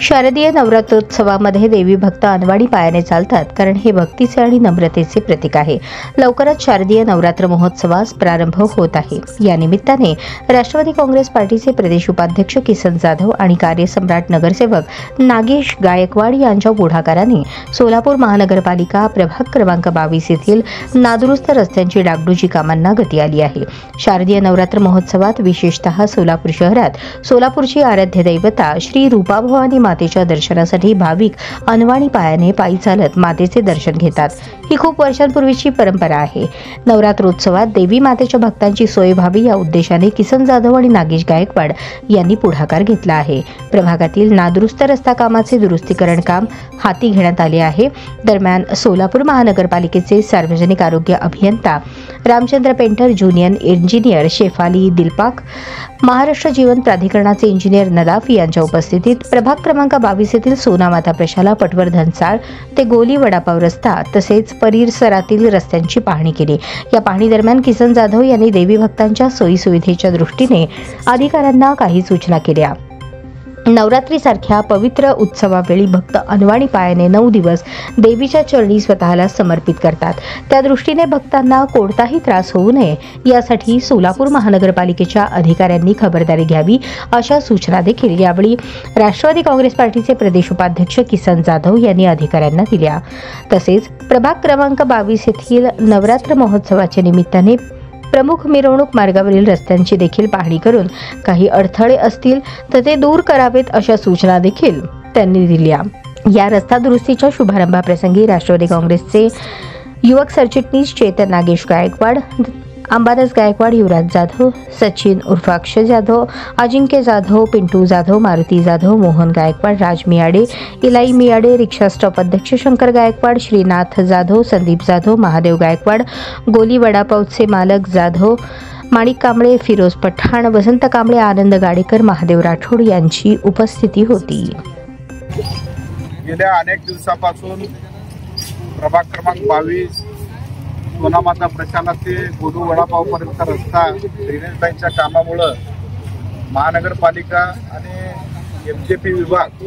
शारदीय नवरात्रोत्सवामध्ये देवी भक्त अनवाणी पायाने चालतात, कारण हे भक्तीचे आणि नम्रतेचे प्रतीक आहे। लवकरच शारदीय नवरात्र महोत्सवास प्रारंभ होत आहे। या निमित्ताने राष्ट्रवादी काँग्रेस पार्टीचे प्रदेश उपाध्यक्ष किसन जाधव आणि कार्यसम्राट नगरसेवक नागेश गायकवाड यांच्या पुढाकाराने सोलापूर महानगरपालिका प्रभाग क्रमांक 22 येथील नादुरुस्त रस्त्यांची डागडुजी कामांना गती आली आहे। शारदीय नवरात्र महोत्सवात विशेषतः सोलापूर शहरात सोलापूरची आराध्य दैवता श्री रूपाभवानी मातेच्या दर्शनासाठी भाविक अनवाणी पायाने पायी चालत मातेचे दर्शन घेतात। ही खूप वर्षांपूर्वीची परंपरा आहे। नवरात्रोत्सवात देवी मातेच्या भक्तांची सोय व्हावी या उद्देशाने किसन जाधव आणि नागेश गायकवाड यांनी पुढाकार घेतला आहे। प्रभागातील नादुरुस्त रस्ता कामाचे दुरुस्तीकरण काम हाती घेण्यात आले आहे। दरम्यान सोलापूर महानगरपालिकेचे सार्वजनिक आरोग्य अभियंता रामचंद्र पेंटर, ज्युनियर इंजिनियर शेफाली दिलपाक, महाराष्ट्र जीवन प्राधिकरणाचे इंजिनियर नदाफ यांच्या उपस्थितीत प्रभाग क्रमांक 22 येथील सोनामाता प्रशाला, पटवर्धन चाळ ते गोली वडापाव रस्ता तसेच परिसरातील रस्त्यांची पाहणी केली। या पाहणी दरम्यान किसन जाधव यांनी देवी भक्तांच्या सोयीसुविधेच्या दृष्टीने अधिकाऱ्यांना काही सूचना केल्या। नवरात्रीसारख्या पवित्र उत्सवावेळी भक्त अनवाणी पायाने 9 दिवस देवीच्या चरणी स्वतःला समर्पित करतात। त्या दृष्टीने भक्तांना कोणताही त्रास होऊ नये यासाठी सोलापूर महानगरपालिकेच्या अधिकाऱ्यांनी खबरदारी घ्यावी, अशा सूचना देखील यावेळी राष्ट्रवादी काँग्रेस पार्टीचे प्रदेश उपाध्यक्ष किसन जाधव यांनी अधिकाऱ्यांना दिल्या। तसेच प्रभाग क्रमांक 22 येथील नवरात्र महोत्सवाच्या निमित्ताने प्रमुख मिरवणूक मार्गावरील रस्त्यांची देखील पाहणी करून काही अडथळे असतील तर ते दूर करावेत, अशा सूचना देखील त्यांनी दिल्या। या रस्ता दुरुस्तीच्या शुभारंभाप्रसंगी राष्ट्रवादी काँग्रेसचे युवक सरचिटणीस चेतन नागेश गायकवाड, अंबादास गायकवाड, युवराज जाधव, सचिन उर्फ अक्षय जाधव, अजिंक्य जाधव, पिंटू जाधव, मारुती जाधव, मोहन गायकवाड, राज मियाडे, इलाई मियाडे, रिक्षा स्टॉप अध्यक्ष शंकर गायकवाड, श्रीनाथ जाधव, संदीप जाधव, महादेव गायकवाड, गोली वडापावचे मालक जाधव, माणिक कांबळे, फिरोज पठाण, वसंत कांबळे, आनंद गाडेकर, महादेव राठोड यांची उपस्थिती होती। गेल्या अनेक दिवसापासून प्रभाग क्रमांक 22 सोनामाता प्रशाला ते गोलू वडापाव पर्यंत रस्ता ड्रेनेज लाईनच्या कामामुळे महानगरपालिका आणि MJP विभाग,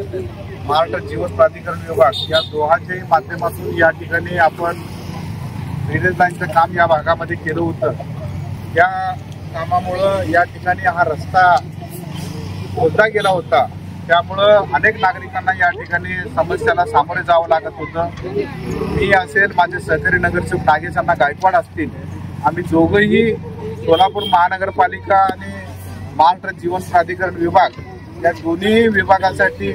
महाराष्ट्र जीवन प्राधिकरण विभाग या दोहांच्याही माध्यमातून या ठिकाणी आपण ड्रेनेज लाईनचं काम या भागामध्ये केलं होतं। या कामामुळे या ठिकाणी हा रस्ता खोदला गेला होता, त्यामुळं अनेक नागरिकांना या ठिकाणी समस्याला सामोरे जावं लागत होतं। मी असेल, माझे सहकारी नगरसेवक नागेश अण्णा गायकवाड असतील, आम्ही दोघंही सोलापूर महानगरपालिका आणि महाराष्ट्र जीवन प्राधिकरण विभाग या दोन्ही विभागासाठी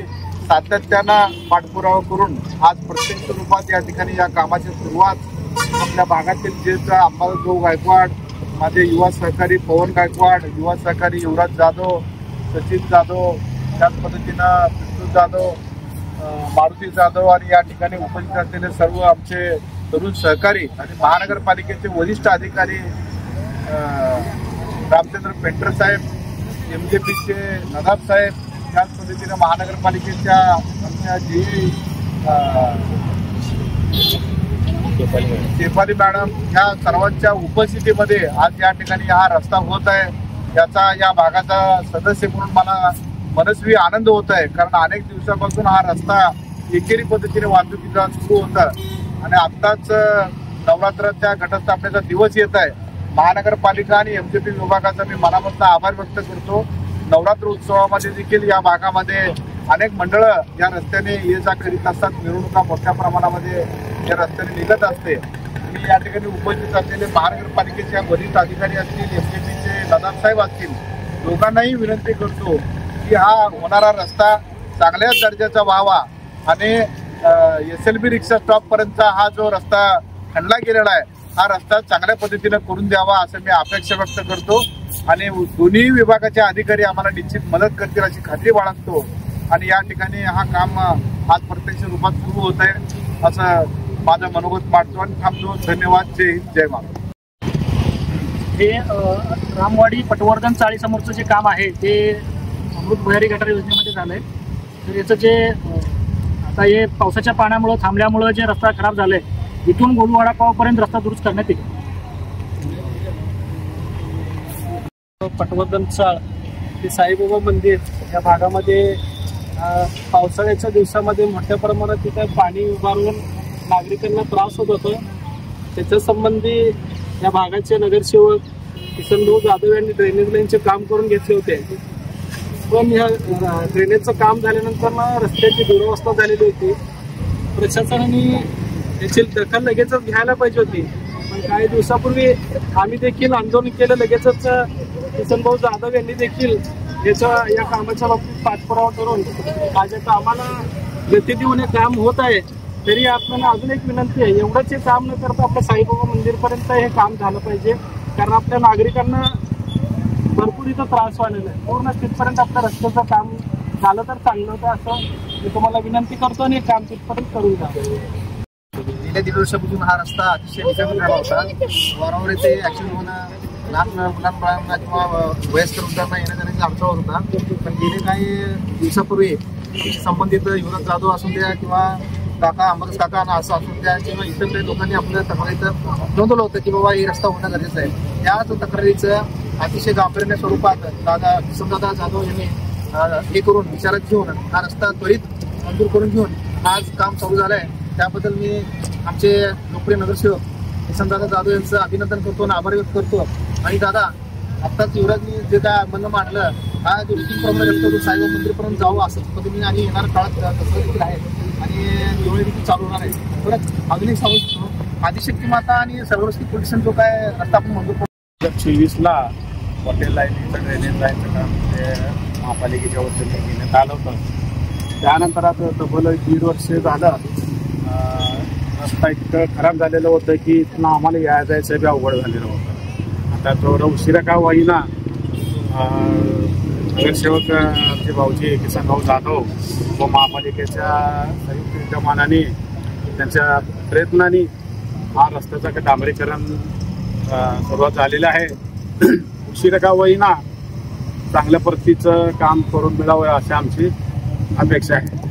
सातत्यानं पाठपुरावा करून आज प्रत्यक्ष रूपात या ठिकाणी या कामाची सुरुवात आपल्या भागातील जे अंबादास गायकवाड, माझे युवा सहकारी पवन गायकवाड, युवा सहकारी युवराज जाधव, सचिन जाधव, त्याच पद्धतीनं पिंटू जाधव, मारुती जाधव आणि या ठिकाणी उपस्थित असलेले सर्व आमचे तरुण सहकारी आणि महानगरपालिकेचे वरिष्ठ अधिकारी रामचंद्र पेंटर साहेब, MJPचे नदाफ साहेब, त्याच पद्धतीनं महानगरपालिकेच्या आमच्या शेफाली मॅडम ह्या सर्वांच्या उपस्थितीमध्ये आज या ठिकाणी हा रस्ता होत आहे। याचा या भागाचा सदस्य म्हणून मला मनस्वी आनंद होत आहे, कारण अनेक दिवसापासून हा रस्ता एकेरी पद्धतीने वाहतुकीचा सुरू होता आणि आत्ताच नवरात्राच्या घटस्थापनेचा दिवस येत आहे। महानगरपालिका आणि MJP विभागाचा मी मनापासून आभार व्यक्त करतो। नवरात्र उत्सवामध्ये देखील या भागामध्ये अनेक मंडळं या रस्त्याने ये जा करीत असतात, मिरवणुका मोठ्या प्रमाणामध्ये या रस्त्याने निघत असते। या ठिकाणी उपस्थित असलेले महानगरपालिकेच्या वरिष्ठ अधिकारी असतील, MJPचे नदाफ साहेब असतील, दोघांनाही विनंती करतो की हा होणारा रस्ता चांगल्या दर्जाचा व्हावा आणि SLB रिक्षा स्टॉप पर्यंतचा हा जो रस्ता खणला गेलेला आहे हा रस्ता चांगल्या पद्धतीने करून द्यावा असं मी अपेक्षा व्यक्त करतो आणि दोन्ही विभागाचे अधिकारी आम्हाला निश्चित मदत करतील अशी खात्री बाळगतो आणि या ठिकाणी हा काम आज प्रत्यक्ष रूपात सुरू होत आहे असं माझं मनोगत मांडतो आणि थांबतो। धन्यवाद। जय हिंद, जय महाराष्ट्र। हे रामवाडी पटवर्धन चाळी समोरचं जे काम आहे ते अमृत भुयारी गटार योजनेमध्ये झालंय। तर याचं जे आता हे पावसाच्या पाण्यामुळे थांबल्यामुळे जे रस्ता खराब झालाय, इथून गोलू वडापावपर्यंत रस्ता दुरुस्त करण्यात येईल। पटवर्धन चाळ ते साईबाबा मंदिर या भागामध्ये पावसाळ्याच्या दिवसामध्ये मोठ्या प्रमाणात तिथे पाणी उभारून नागरिकांना त्रास होत होतो. त्याच्या संबंधी या भागाचे नगरसेवक किसनभाऊ जाधव यांनी ड्रेनेज लाईनचे काम करून घेतले होते. पण या ड्रेनेजचं काम झाल्यानंतर रस्त्याची दुरवस्था झालेली होती. प्रशासनाने याची दखल लगेचच घ्यायला पाहिजे होती. पण काही दिवसापूर्वी आम्ही देखील आंदोलन केलं. लगेचच किसनभाऊ जाधव यांनी देखील या कामाच्या बाबतीत पाठपुरावा करून माझ्या कामाला गती देऊन हे काम होत आहे. तरी आपल्याला अजून एक विनंती आहे, एवढंच हे काम न करता आपल्या साईबाबा मंदिरपर्यंत हे काम झालं पाहिजे. कारण आपल्या नागरिकांना भरपूर इथं त्रास व्हायला आहे. पूर्ण तिथपर्यंत आपल्या रस्त्याचं काम झालं तर चांगलं होतं असं मी तुम्हाला विनंती करतो आणि हे काम तिथपर्यंत करून द्या. गेल्या 1.5 वर्षापासून हा रस्ता अतिशय विकसित झाला होता. वारंवार इथे ऍक्सिडेंट होणं, लहान मुलांना किंवा वयस्कर वृद्धांना येण्या जाण्याचा अडथळा होता. पण गेले काही दिवसापूर्वी संबंधित युवराज जाधव असून द्या किंवा काका अंबादास काका असं असून द्या किंवा इतर काही लोकांनी आपल्या तक्रारीचं नोंदवलं होतं की बाबा हे रस्ता होणं गरजेचं आहे. त्याच तक्रारीचं अतिशय गांभीर्याने स्वरूपात किसनदादा जाधव यांनी हे करून विचारात घेऊन हा रस्ता त्वरित मंजूर करून घेऊन आज काम चालू झालं आहे. त्याबद्दल मी आमचे लोकप्रिय नगरसेवक किसनदादा जाधव यांचं अभिनंदन करतो आणि आभार व्यक्त करतो. आणि दादा, आत्ताच युवराजनी जे काय म्हणणं मांडलं, हा जो रुटीनप्रमाणे रस्ता तो साईबाबा मंदिरपर्यंत जावं असं पद्धतीने आणि येणाऱ्या काळात तसं देखील आहे आणि दिवाळी देखील चालू होणार आहे. परत अजून एक सांगू शकतो, आदिशक्ती माता आणि सर्वरस्ती पोलीस जो काय रस्ता आपण मंजूर 2024ला हॉटेल लाईनीचं ड्रेनेज लाईनचं काम ते महापालिकेच्या वतीने घेण्यात आलं होतं. त्यानंतर आता तब्बल 1.5 वर्ष झालं रस्ता इतकं खराब झालेलं होतं की इथनं आम्हाला या जायचं बी अवघड झालेलं होतं. आता थोडं उशिरा का होईना नगरसेवक आमचे भाऊजी किसनभाऊ जाधव व महापालिकेच्या संयुक्त विद्यमानाने त्यांच्या प्रयत्नाने हा रस्त्याचं डांबरीकरण सुरुवात झालेलं आहे. उशिरा का होईना चांगल्या पद्धतीचं काम करून मिळावं अशी आमची अपेक्षा आहे.